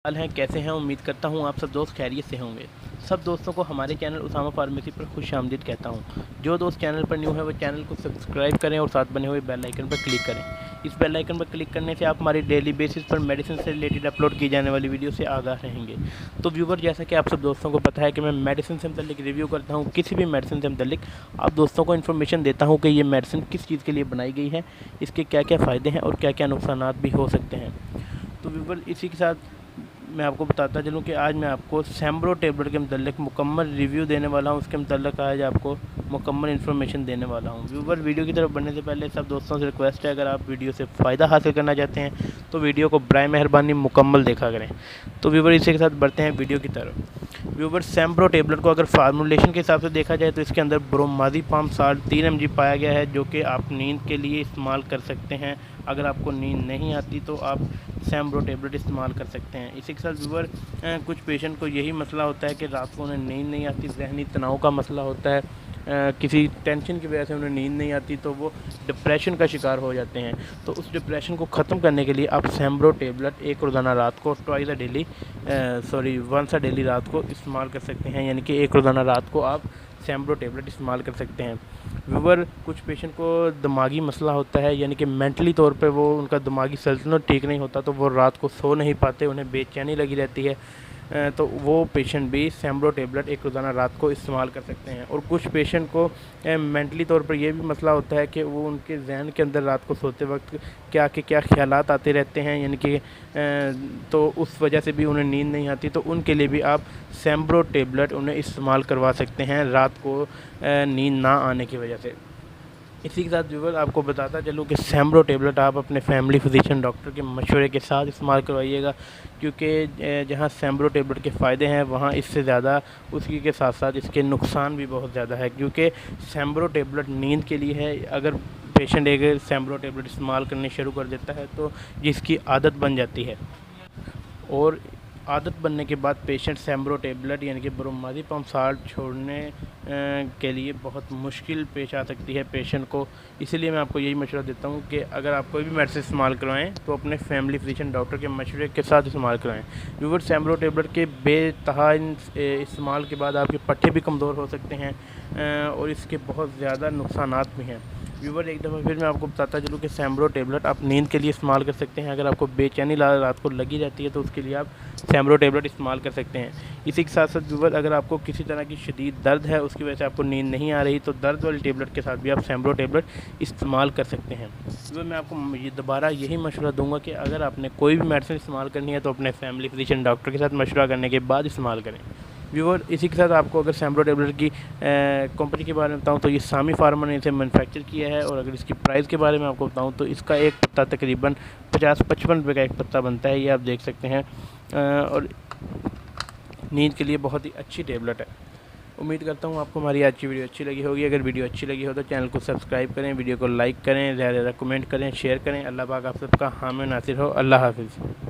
हाल हैं, कैसे हैं? उम्मीद करता हूँ आप सब दोस्त खैरियत से होंगे। सब दोस्तों को हमारे चैनल उसामा फार्मेसी पर खुशामदीद कहता हूँ। जो दोस्त चैनल पर न्यू है वो चैनल को सब्सक्राइब करें और साथ बने हुए बेल आइकन पर क्लिक करें। इस बेल आइकन पर क्लिक करने से आप हमारी डेली बेसिस पर मेडिसिन से रिलेटेड अपलोड की जाने वाली वीडियो से आगाह रहेंगे। तो व्यूवर, जैसा कि आप सब दोस्तों को पता है कि मैं मेडिसिन से मुतल्लिक रिव्यू करता हूँ। किसी भी मेडिसिन से मुतल्लिक आप दोस्तों को इन्फॉर्मेशन देता हूँ कि ये मेडिसिन किस चीज़ के लिए बनाई गई है, इसके क्या क्या फ़ायदे हैं और क्या क्या नुकसानात भी हो सकते हैं। तो व्यूवर, इसी के साथ मैं आपको बताता चलूँ कि आज मैं आपको सैम्ब्रो टेबलेट के मतलब मुकम्मल रिव्यू देने वाला हूँ। उसके मतलब आज आपको मुकम्मल इन्फॉर्मेशन देने वाला हूँ। व्यूवर, वीडियो की तरफ बढ़ने से पहले सब दोस्तों से रिक्वेस्ट है, अगर आप वीडियो से फ़ायदा हासिल करना चाहते हैं तो वीडियो को बराए मेहरबानी मुकम्मल देखा करें। तो व्यूवर, इसी के साथ बढ़ते हैं वीडियो की तरफ। व्यूवर, सैम्ब्रो टेबलेट को अगर फार्मूलेशन के हिसाब से देखा जाए तो इसके अंदर ब्रोमाज़ेपाम साल्ट 3 mg पाया गया है, जो कि आप नींद के लिए इस्तेमाल कर सकते हैं। अगर आपको नींद नहीं आती तो आप सैम्ब्रो टेबलेट इस्तेमाल कर सकते हैं। इसी के साथ व्यूवर, कुछ पेशेंट को यही मसला होता है कि रात को उन्हें नींद नहीं आती, ज़हनी तनाव का मसला होता है, किसी टेंशन की वजह से उन्हें नींद नहीं आती तो वो डिप्रेशन का शिकार हो जाते हैं। तो उस डिप्रेशन को ख़त्म करने के लिए आप सैम्ब्रो टेबलेट एक रोज़ाना रात को वंस अ डेली रात को इस्तेमाल कर सकते हैं। यानी कि एक रोज़ाना रात को आप सैम्ब्रो टेबलेट इस्तेमाल कर सकते हैं। व्यूवर, कुछ पेशेंट को दिमागी मसला होता है, यानी कि मेंटली तौर पे वो उनका दिमागी सल्तनत ठीक नहीं होता, तो वो रात को सो नहीं पाते, उन्हें बेचैनी लगी रहती है। तो वो पेशेंट भी सैम्ब्रो टेबलेट एक रोज़ाना रात को इस्तेमाल कर सकते हैं। और कुछ पेशेंट को मेंटली तौर पर ये भी मसला होता है कि वो उनके जहन के अंदर रात को सोते वक्त क्या के क्या ख्यालात आते रहते हैं, यानी कि तो उस वजह से भी उन्हें नींद नहीं आती। तो उनके लिए भी आप सैम्ब्रो टेबलेट उन्हें इस्तेमाल करवा सकते हैं रात को नींद ना आने की वजह से। इसी के साथ व्यूवर, आपको बताता चलूँ कि सैम्ब्रो टेबलेट आप अपने फैमिली फिजिशियन डॉक्टर के मशवरे के साथ इस्तेमाल करवाइएगा, क्योंकि जहाँ सैम्ब्रो टेबलेट के फ़ायदे हैं वहाँ इससे ज़्यादा उसकी के साथ साथ इसके नुकसान भी बहुत ज़्यादा है। क्योंकि सैम्ब्रो टेबलेट नींद के लिए है। अगर पेशेंट एक सैम्ब्रो टेबलेट इस्तेमाल करने शुरू कर देता है तो जिसकी आदत बन जाती है, और आदत बनने के बाद पेशेंट सैम्ब्रो टेबलेट यानी कि ब्रोमाज़ेपाम साल्ट छोड़ने के लिए बहुत मुश्किल पेश आ सकती है पेशेंट को। इसीलिए मैं आपको यही मशवरा देता हूँ कि अगर आप कोई भी मेडिसिन इस्तेमाल करवाएं तो अपने फैमिली फिजिशियन डॉक्टर के मशवरे के साथ इस्तेमाल करवाएं। व्यूवर, सैम्ब्रो टेबलेट के बेतहा इस्तेमाल के बाद आपके पट्टे भी कमज़ोर हो सकते हैं और इसके बहुत ज़्यादा नुकसानात भी हैं। व्यूवर, एक दफ़ा फिर मैं आपको बताता चलूँ कि सैम्ब्रो टेबलेट आप नींद के लिए इस्तेमाल कर सकते हैं। अगर आपको बेचैनी रात को लगी रहती है तो उसके लिए आप सैम्ब्रो टेबलेट इस्तेमाल कर सकते हैं। इसी के साथ साथ व्यूवर, अगर आपको किसी तरह की शदीद दर्द है, उसकी वजह से आपको नींद नहीं आ रही, तो दर्द वाली टेबलेट के साथ भी आप सैम्ब्रो टेबलेट इस्तेमाल कर सकते हैं। व्यूवर, मैं आपको ये दोबारा यही मशवरा दूंगा कि अगर आपने कोई भी मेडिसिन इस्तेमाल करनी है तो अपने फैमिली फिजिशियन डॉक्टर के साथ मशवरा करने के बाद इस्तेमाल करें। व्यूवर, इसी के साथ आपको अगर सैम्ब्रो टेबलेट की कंपनी के बारे में बताऊं तो ये सामी फार्मा ने इसे मैन्युफैक्चर किया है। और अगर इसकी प्राइस के बारे में आपको बताऊं तो इसका एक पत्ता तकरीबन 50-55 रुपये का एक पत्ता बनता है, ये आप देख सकते हैं। और नींद के लिए बहुत ही अच्छी टेबलेट है। उम्मीद करता हूँ आपको हमारी आज की वीडियो अच्छी लगी होगी। अगर वीडियो अच्छी लगी हो तो चैनल को सब्सक्राइब करें, वीडियो को लाइक करें, ज़्यादा से ज़्यादा कमेंट करें, शेयर करें। अल्लाह पाक आप सबका हामी नासिर हो। अल्लाह हाफिज़।